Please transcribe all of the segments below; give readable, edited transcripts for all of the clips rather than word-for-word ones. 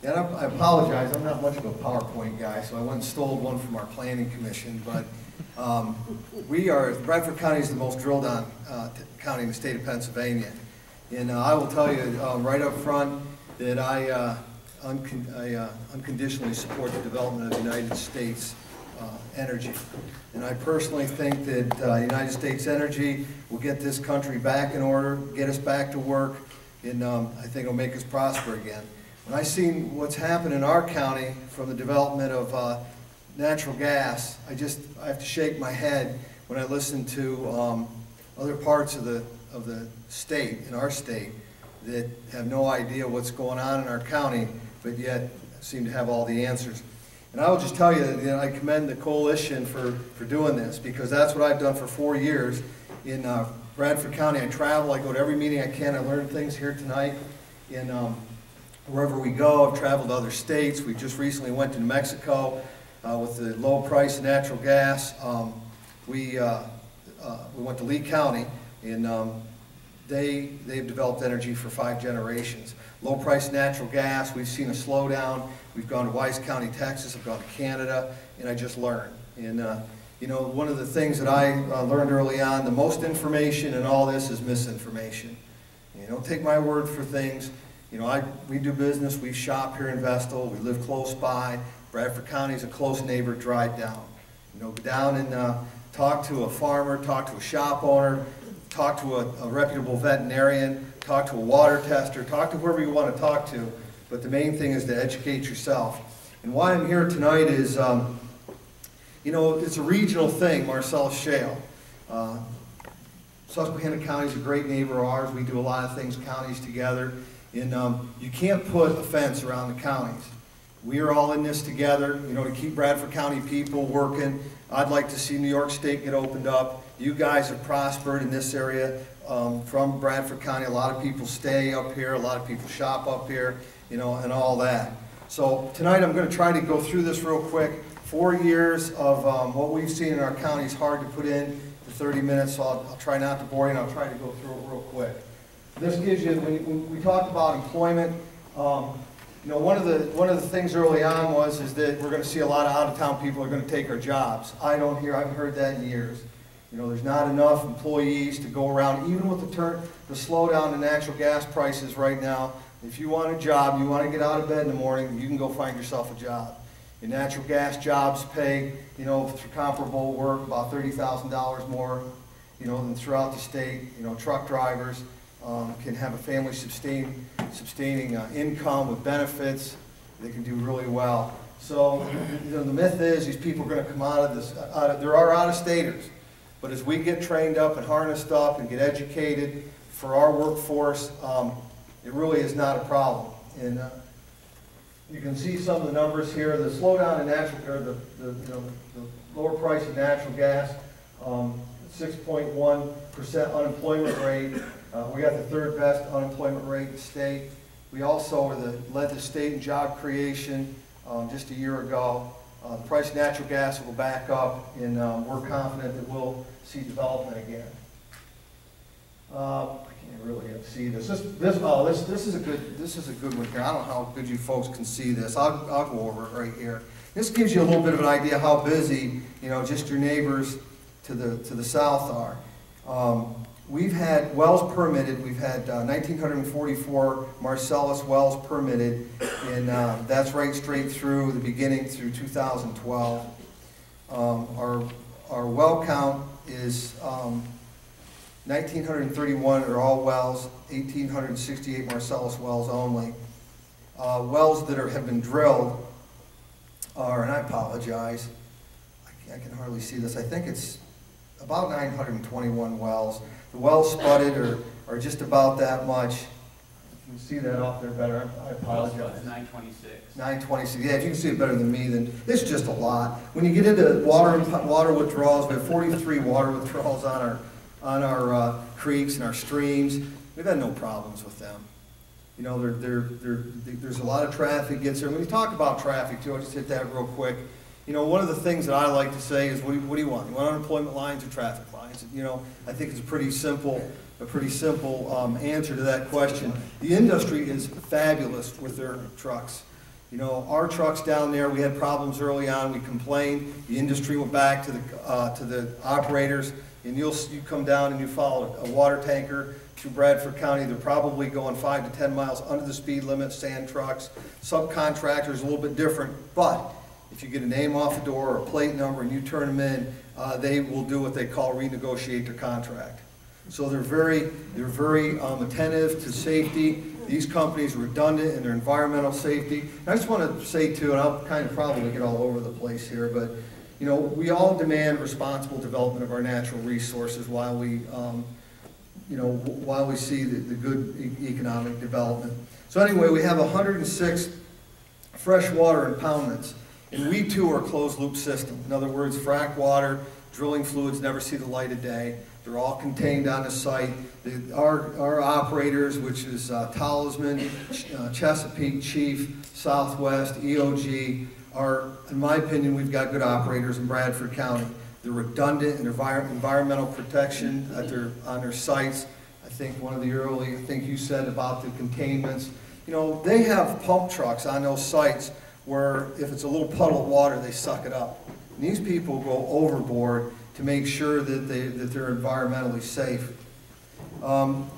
And I apologize, I'm not much of a PowerPoint guy, so I went and stole one from our planning commission, but Bradford County is the most drilled on county in the state of Pennsylvania. And I will tell you right up front that I unconditionally support the development of the United States energy. And I personally think that United States energy will get this country back in order, get us back to work, and I think it'll make us prosper again. When I see what's happened in our county from the development of natural gas, I have to shake my head when I listen to other parts of the state, in our state, that have no idea what's going on in our county, but yet seem to have all the answers. And I will just tell you that I commend the coalition for doing this, because that's what I've done for 4 years in Bradford County. I travel, I go to every meeting I can, I learn things here tonight. And wherever we go, I've traveled to other states. We just recently went to New Mexico with the low price of natural gas. We went to Lee County, and they've developed energy for 5 generations. Low price natural gas, we've seen a slowdown. We've gone to Wise County, Texas, I've gone to Canada, and I just learned. And you know, one of the things that I learned early on, the most information in all this is misinformation. You don't take my word for things. You know, we do business, we shop here in Vestal, we live close by. Bradford County is a close neighbor, drive down. You know, go down and talk to a farmer, talk to a shop owner, talk to a reputable veterinarian, talk to a water tester, talk to whoever you want to talk to. But the main thing is to educate yourself. And why I'm here tonight is, you know, it's a regional thing, Marcellus Shale. Susquehanna County is a great neighbor of ours. We do a lot of things, counties together. And you can't put a fence around the counties. We are all in this together, you know, to keep Bradford County people working. I'd like to see New York State get opened up. You guys have prospered in this area from Bradford County. A lot of people stay up here, a lot of people shop up here, you know, and all that. So tonight I'm going to try to go through this real quick. 4 years of what we've seen in our county is hard to put in for 30 minutes, so I'll try not to bore you, and I'll try to go through it real quick. This gives you, when we talked about employment, you know, one of the things early on is that we're going to see a lot of out-of-town people are going to take our jobs. I haven't heard that in years. You know, there's not enough employees to go around, even with the slowdown in natural gas prices right now. If you want a job, you want to get out of bed in the morning, you can go find yourself a job. And natural gas jobs pay, you know, for comparable work about $30,000 more, you know, than throughout the state. You know, truck drivers can have a family sustaining income with benefits. They can do really well. So, you know, the myth is these people are going to come out of this. There are out-of-staters, but as we get trained up and harnessed up and get educated for our workforce, it really is not a problem. And you can see some of the numbers here. The slowdown in the lower price of natural gas, 6.1% unemployment rate. We got the 3rd best unemployment rate in the state. We also led the state in job creation just a year ago. The price of natural gas will go back up, and we're confident that we'll see development again. I can't really see this. This is a good one here. I don't know how good you folks can see this. I'll go over it right here. This gives you a little bit of an idea how busy, you know, just your neighbors to the south are. We've had wells permitted. We've had 1,944 Marcellus wells permitted, and that's right straight through the beginning through 2012. Our well count is 1,931 are all wells, 1,868 Marcellus wells only. Wells that have been drilled are, and I apologize, I can hardly see this. I think it's about 921 wells. The wells spudded are just about that much. You can see that off there better. I apologize. 926. 926. Yeah, if you can see it better than me, then it's just a lot. When you get into water withdrawals, we have 43 water withdrawals on our creeks and our streams. We've had no problems with them. You know, there's a lot of traffic gets there. When you talk about traffic, too, I'll just hit that real quick. You know, one of the things that I like to say is, what do you want? You want unemployment lines or traffic lines? You know, I think it's a pretty simple answer to that question. The industry is fabulous with their trucks. You know, our trucks down there, we had problems early on, we complained, the industry went back to the operators, and you come down and you follow a water tanker through Bradford County, they're probably going 5 to 10 miles under the speed limit, sand trucks, subcontractors a little bit different, but if you get a name off the door or a plate number and you turn them in, they will do what they call renegotiate their contract. So they're very attentive to safety. These companies are redundant in their environmental safety. And I just want to say too, and I'll kind of probably get all over the place here, but you know, we all demand responsible development of our natural resources while we, you know, while we see the good economic development. So anyway, we have 106 freshwater impoundments, and we too are a closed loop system. In other words, frack water, drilling fluids never see the light of day. They're all contained on the site. Our operators, which is Talisman, Chesapeake, Chief, Southwest, EOG, are, in my opinion, we've got good operators in Bradford County. They're redundant in environmental protection on their sites. I think one of the early, I think you said about the containments. You know, they have pump trucks on those sites where if it's a little puddle of water, they suck it up. And these people go overboard to make sure that they're environmentally safe.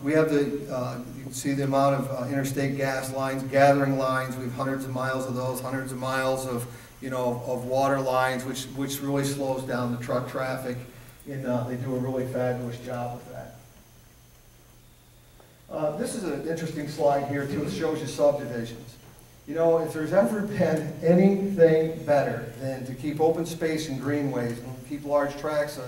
We have you can see the amount of interstate gas lines, gathering lines. We have hundreds of miles of those, hundreds of miles of, you know, of water lines, which really slows down the truck traffic, and they do a really fabulous job with that. This is an interesting slide here too. It shows you subdivisions. You know, if there's ever been anything better than to keep open space and greenways and keep large tracts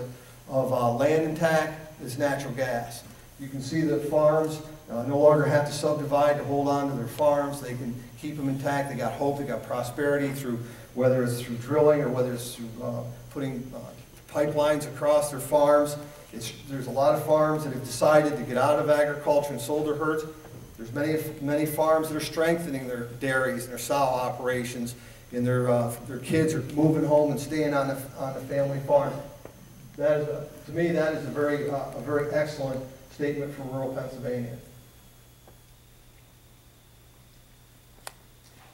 of land intact, it's natural gas. You can see that farms no longer have to subdivide to hold on to their farms. They can keep them intact. They got hope, they got prosperity through, whether it's through drilling or whether it's through putting pipelines across their farms. There's a lot of farms that have decided to get out of agriculture and sold their herds. There's many farms that are strengthening their dairies and their sow operations, and their kids are moving home and staying on the family farm. That is, to me, that is a very excellent statement from rural Pennsylvania.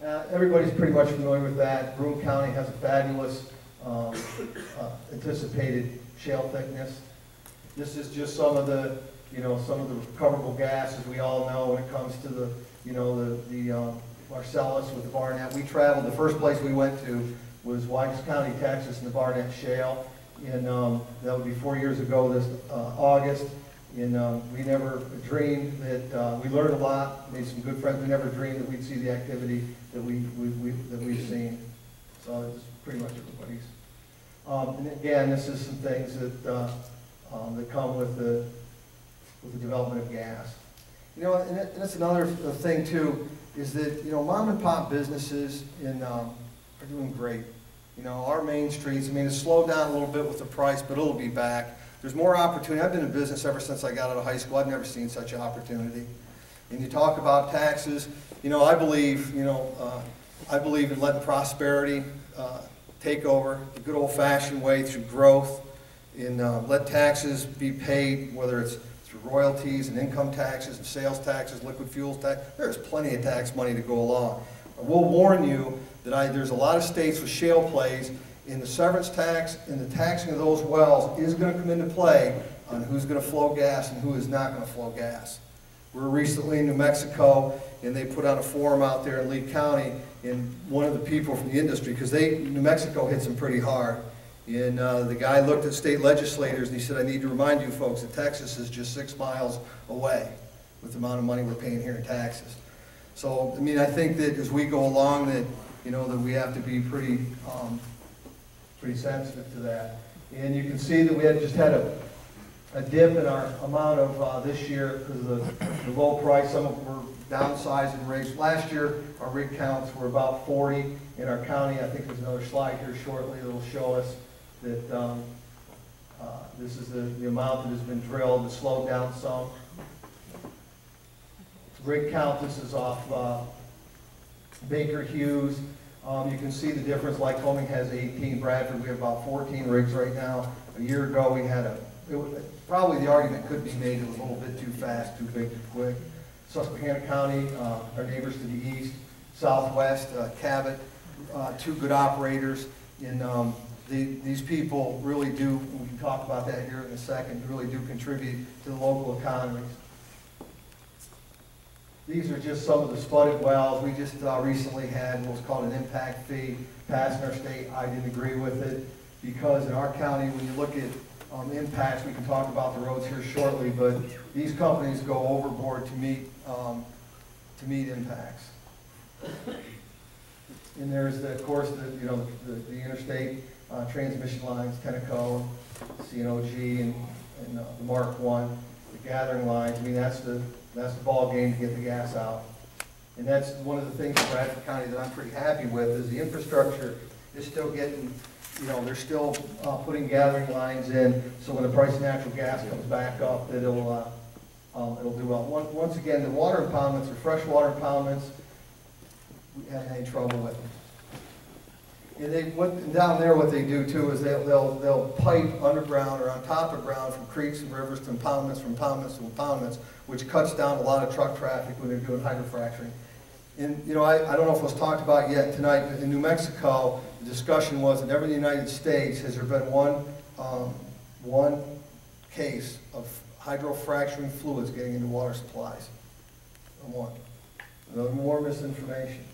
Everybody's pretty much familiar with that. Broome County has a fabulous anticipated shale thickness. This is just some of the recoverable gases we all know when it comes to the Marcellus with the Barnett. We traveled, the first place we went to was Wise County, Texas, in the Barnett Shale. And that would be 4 years ago this August. And we never dreamed that, we learned a lot, made some good friends. We never dreamed that we'd see the activity that we've seen. So it's pretty much everybody's. And again, this is some things that come with the development of gas. You know, and that's another thing too, is that, you know, mom and pop businesses are doing great. You know, our main streets, I mean, it's slowed down a little bit with the price, but it'll be back. There's more opportunity. I've been in business ever since I got out of high school. I've never seen such an opportunity. And you talk about taxes, you know, I believe in letting prosperity take over the good old-fashioned way through growth, and let taxes be paid, whether it's through royalties and income taxes and sales taxes, liquid fuels tax. There's plenty of tax money to go along. I will warn you that there's a lot of states with shale plays, and the severance tax and the taxing of those wells is going to come into play on who's going to flow gas and who is not going to flow gas. We were recently in New Mexico, and they put on a forum out there in Lee County, and one of the people from the industry, because New Mexico hits them pretty hard, and the guy looked at state legislators and he said, I need to remind you folks that Texas is just 6 miles away with the amount of money we're paying here in taxes. So, I mean, I think that as we go along that, you know, that we have to be pretty sensitive to that. And you can see that we just had a dip in our amount of this year because of the low price. Some of them were downsizing rigs. Last year, our rig counts were about 40 in our county. I think there's another slide here shortly that will show us that this is the amount that has been drilled. It's slowed down some. Rig count, this is off Baker Hughes. You can see the difference. Lycoming has 18. Bradford, we have about 14 rigs right now. A year ago, we had probably the argument could be made it was a little bit too fast, too big, too quick. Susquehanna County, our neighbors to the east, Southwest, Cabot, two good operators. And these people really do, we can talk about that here in a second, really do contribute to the local economies. These are just some of the spudded wells. We just recently had what was called an impact fee passed in our state. I didn't agree with it because in our county, when you look at impacts, we can talk about the roads here shortly, but these companies go overboard to meet impacts. And there's, of course, the interstate transmission lines, Tenneco, CNOG, and the Mark I, the gathering lines. I mean, that's the ball game to get the gas out. And that's one of the things in Bradford County that I'm pretty happy with is the infrastructure is still getting, they're still putting gathering lines in, so when the price of natural gas comes back up, that it'll do well. Once again, the water impoundments or freshwater impoundments, we haven't had any trouble with them. And down there, what they do too is they'll pipe underground or on top of ground from creeks and rivers to impoundments, from impoundments to impoundments, which cuts down a lot of truck traffic when they're doing hydrofracturing. And I don't know if it was talked about yet tonight, but in New Mexico, the discussion was that every in the United States has there been one case of hydrofracturing fluids getting into water supplies. One. No more misinformation.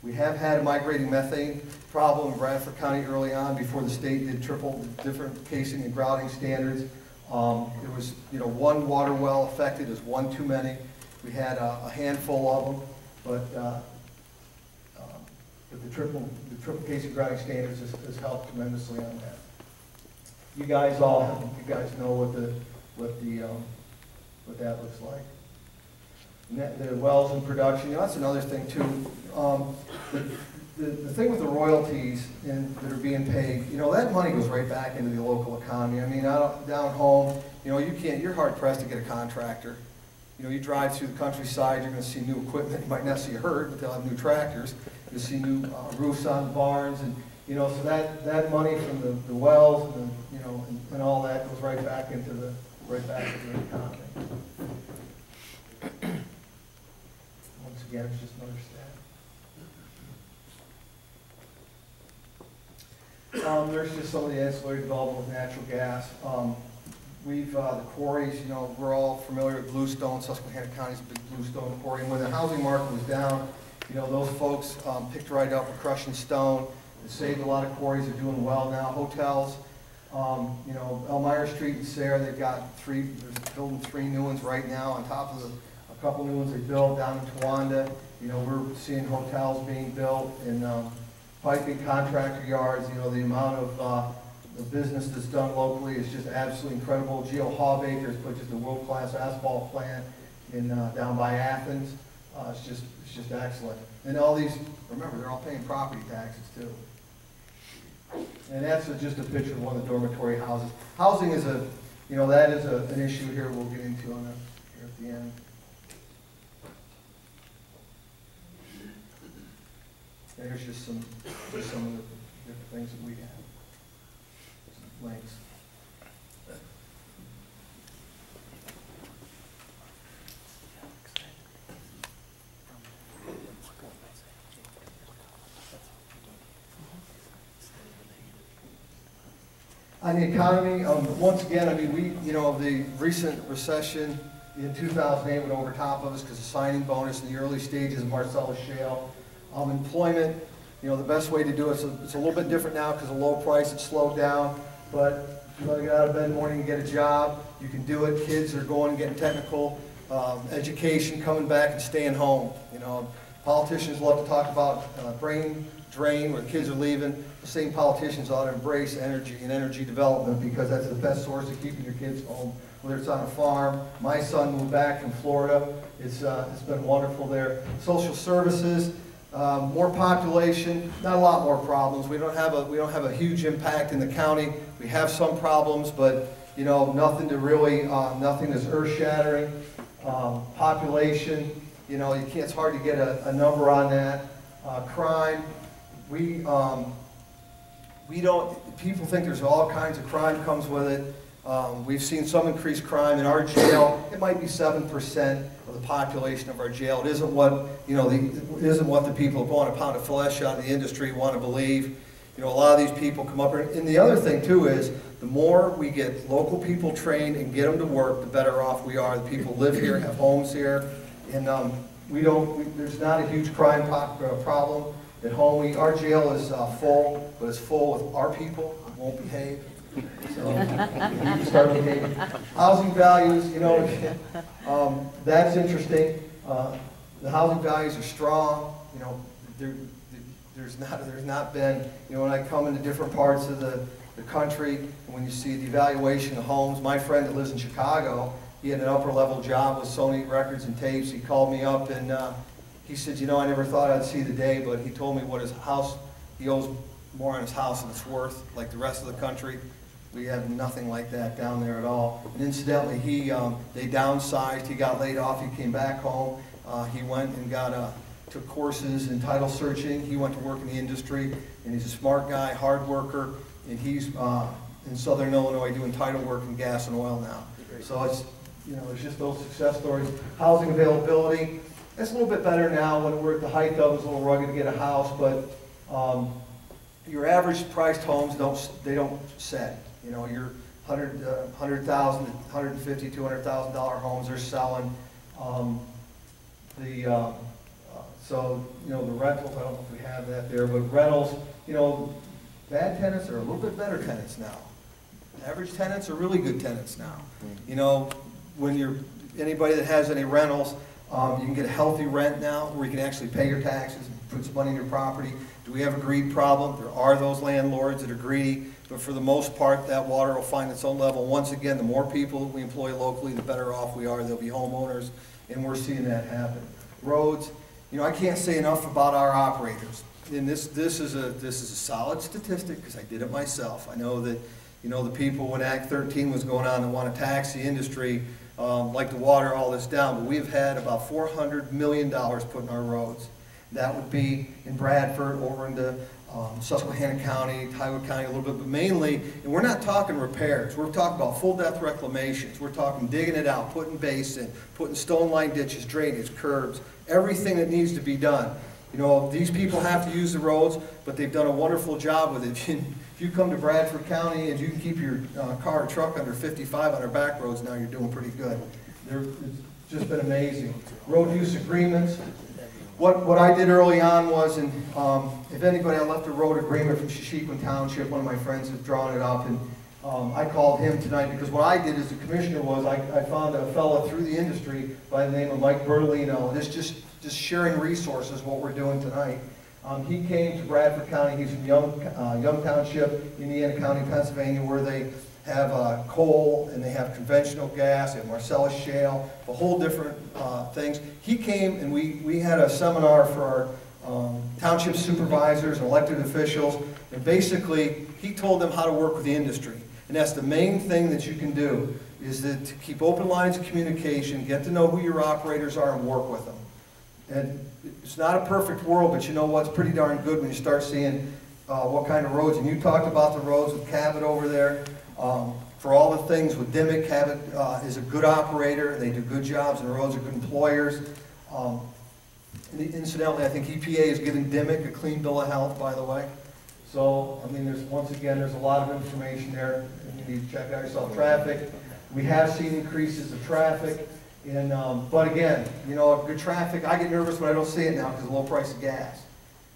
We have had a migrating methane problem in Bradford County early on before the state did different casing and grouting standards. There was, one water well affected is one too many. We had a handful of them, but the triple casing grouting standards has helped tremendously on that. You guys know what that looks like. The wells in production, that's another thing too. The thing with the royalties that are being paid, that money goes right back into the local economy. I mean, down home, you're hard pressed to get a contractor. You drive through the countryside, you're going to see new equipment. You might not see a herd, but they'll have new tractors. You'll see new roofs on barns, and so that money from the wells and all that goes right back into the economy. Once again, it's just another stat. There's just some of the ancillary development with natural gas. The quarries, we're all familiar with bluestone. Susquehanna County's a big bluestone quarry. And when the housing market was down, those folks picked right up with crushing stone. It saved a lot of quarries. They're doing well now. Hotels, Elmira Street and Sayre, they've got they're building 3 new ones right now on top of a couple new ones they built down in Towanda. We're seeing hotels being built and piping contractor yards. The amount of the business that's done locally is just absolutely incredible. Geo Hawbaker's put just a world-class asphalt plant down by Athens. It's just excellent. And all these, remember, they're all paying property taxes too. And that's just a picture of one of the dormitory houses. Housing is an issue here we'll get into here at the end. And here's just some of the different things that we have. Some links. On the economy, once again, the recent recession in 2008 went over top of us because of signing bonus in the early stages of Marcellus Shale. Employment, the best way to do it, it's a little bit different now because of low price, it's slowed down, but if you want to get out of bed in the morning and get a job, you can do it. Kids are going and getting technical education, coming back and staying home. Politicians love to talk about brain drain where kids are leaving. The same politicians ought to embrace energy and energy development because that's the best source of keeping your kids home, whether it's on a farm. My son moved back from Florida. It's been wonderful there. Social services, more population, not a lot more problems. We don't have a huge impact in the county. We have some problems, but nothing that's earth-shattering. Population, it's hard to get a number on that. Crime, people think there's all kinds of crime comes with it. We've seen some increased crime in our jail. It might be 7% of the population of our jail. It isn't what, you know, it isn't what the people who want a pound of flesh out of the industry want to believe. You know, a lot of these people come up here. And the other thing, too, is the more we get local people trained and get them to work, the better off we are. The people live here, have homes here, and there's not a huge crime problem at home. Our jail is full, but it's full with our people who won't behave. So we need to start behaving. Housing values, you know, that's interesting. The housing values are strong. You know, there's not been, you know, when I come into different parts of the country, and when you see the evaluation of homes, my friend that lives in Chicago, he had an upper level job with Sony Records and Tapes. He called me up and he said, you know, I never thought I'd see the day, but he told me what his house, he owes more on his house than it's worth, like the rest of the country. We have nothing like that down there at all. And incidentally, they downsized, he got laid off, he came back home, he went and took courses in title searching. He went to work in the industry, and he's a smart guy, hard worker, and he's in Southern Illinois doing title work in gas and oil now. So it's, you know, it's just those success stories. Housing availability, it's a little bit better now. When we're at the height of it, it's a little rugged to get a house, but your average priced homes don't set. You know, your $100,000 to $150,000, $200,000 homes are selling. So, you know, the rentals, I don't know if we have that there, but rentals, you know, bad tenants are a little bit better tenants now. Average tenants are really good tenants now. You know, when anybody that has any rentals, you can get a healthy rent now where you can actually pay your taxes and put some money in your property. Do we have a greed problem? There are those landlords that are greedy, but for the most part, that water will find its own level. Once again, the more people that we employ locally, the better off we are. They'll be homeowners, and we're seeing that happen. Roads, you know, I can't say enough about our operators. And this is a solid statistic because I did it myself. I know that, you know, the people when Act 13 was going on that want to tax the industry like to water all this down, but we've had about $400 million put in our roads. That would be in Bradford, over into Susquehanna County, Tioga County a little bit, but mainly, and we're not talking repairs, we're talking about full depth reclamations, we're talking digging it out, putting base in, putting stone line ditches, drainage, curbs, everything that needs to be done. You know, these people have to use the roads, but they've done a wonderful job with it. If you come to Bradford County and you can keep your car or truck under 55 on our back roads, now you're doing pretty good. It's just been amazing. Road use agreements. What I did early on was, and if anybody, I left a road agreement from Shishikwan Township. One of my friends has drawn it up, and I called him tonight because what I did as the commissioner was I found a fellow through the industry by the name of Mike Bertolino, and this just sharing resources, what we're doing tonight. He came to Bradford County. He's from Young Township, Indiana County, Pennsylvania, where they have coal and they have conventional gas, they have Marcellus shale, a whole different things. He came and we had a seminar for our township supervisors and elected officials, and basically he told them how to work with the industry. And that's the main thing that you can do, is that to keep open lines of communication, get to know who your operators are and work with them. And it's not a perfect world, but you know what? It's pretty darn good when you start seeing what kind of roads. And you talked about the roads with Cabot over there. For all the things with Dimmick, Cabot is a good operator. They do good jobs, and the roads are good employers. Incidentally, I think EPA is giving Dimmick a clean bill of health, by the way. So, I mean, once again, there's a lot of information there, and you need to check out yourself. Traffic, we have seen increases of traffic. But again, you know, good traffic, I get nervous when I don't see it now because of the low price of gas.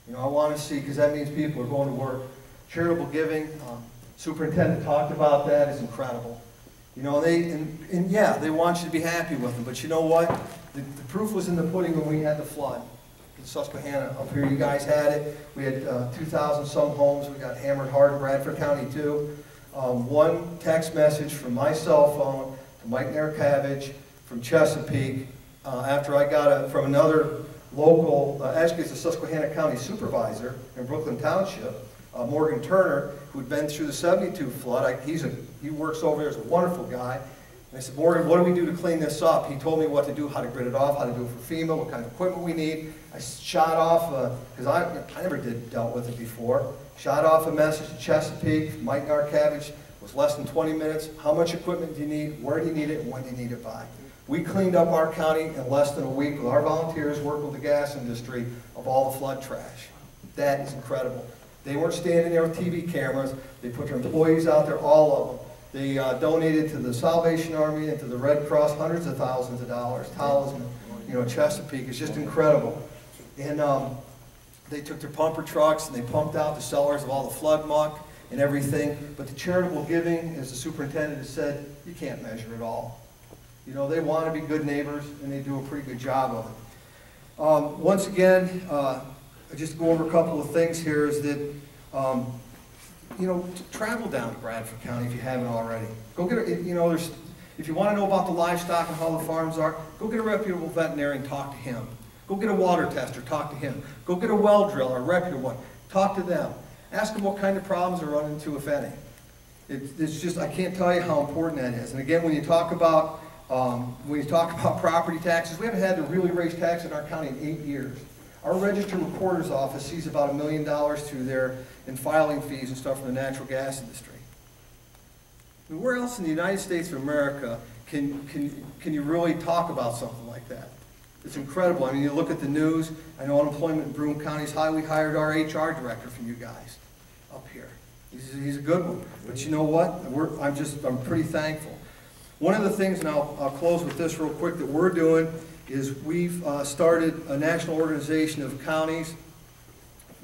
You know, I want to see, because that means people are going to work. Charitable giving, superintendent talked about that, is incredible. You know, yeah, they want you to be happy with them, but you know what? The proof was in the pudding when we had the flood in Susquehanna up here. You guys had it. We had 2,000 some homes. We got hammered hard in Bradford County too. One text message from my cell phone to Mike Narkavich from Chesapeake, after I got from another local, actually it's a Susquehanna County supervisor in Brooklyn Township, Morgan Turner, who had been through the 72 flood. He works over there, is a wonderful guy. And I said, Morgan, what do we do to clean this up? He told me what to do, how to grid it off, how to do it for FEMA, what kind of equipment we need. I shot off, because I never dealt with it before, shot off a message to Chesapeake, Mike Narkavich, was less than 20 minutes. How much equipment do you need? Where do you need it? And when do you need it by? We cleaned up our county in less than a week with our volunteers working with the gas industry of all the flood trash. That is incredible. They weren't standing there with TV cameras. They put their employees out there, all of them. They donated to the Salvation Army and to the Red Cross hundreds of thousands of dollars. Talisman, Chesapeake. It's just incredible. And they took their pumper trucks and they pumped out the cellars of all the flood muck and everything. But the charitable giving, as the superintendent has said, you can't measure it all. They want to be good neighbors, and they do a pretty good job of it. Once again, just go over a couple of things here is that, travel down to Bradford County if you haven't already. Go get if you want to know about the livestock and how the farms are, go get a reputable veterinarian, talk to him. Go get a water tester, talk to him. Go get a well driller, a reputable one, talk to them. Ask them what kind of problems they're running into, if any. It's just, I can't tell you how important that is. And again, when you talk about property taxes, we haven't had to really raise taxes in our county in 8 years. Our registered recorder's office sees about $1 million through there in filing fees and stuff from the natural gas industry. I mean, where else in the United States of America can you really talk about something like that? It's incredible. I mean, you look at the news. I know unemployment in Broome County is high. We hired our HR director from you guys up here. He's a good one. But you know what? I'm pretty thankful. One of the things, and I'll close with this real quick, that we're doing is we've started a national organization of counties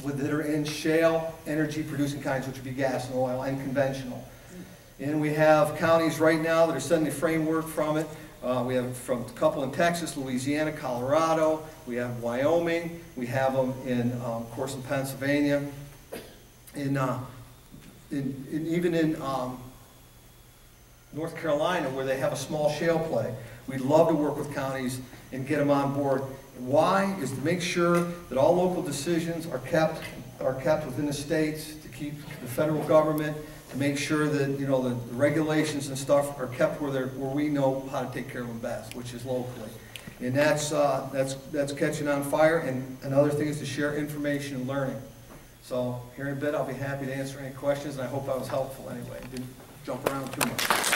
that are in shale energy producing counties, which would be gas and oil and conventional. And we have counties right now that are setting the framework from it. We have from a couple in Texas, Louisiana, Colorado. We have Wyoming. We have them in, of course, in Pennsylvania. Even in North Carolina, where they have a small shale play. We'd love to work with counties and get them on board. Why? Is to make sure that all local decisions are kept within the states, to keep the federal government, to make sure that the regulations and stuff are kept where we know how to take care of them best, which is locally. And that's catching on fire. And another thing is to share information and learning. So here in a bit, I'll be happy to answer any questions, and I hope I was helpful anyway. Didn't jump around too much.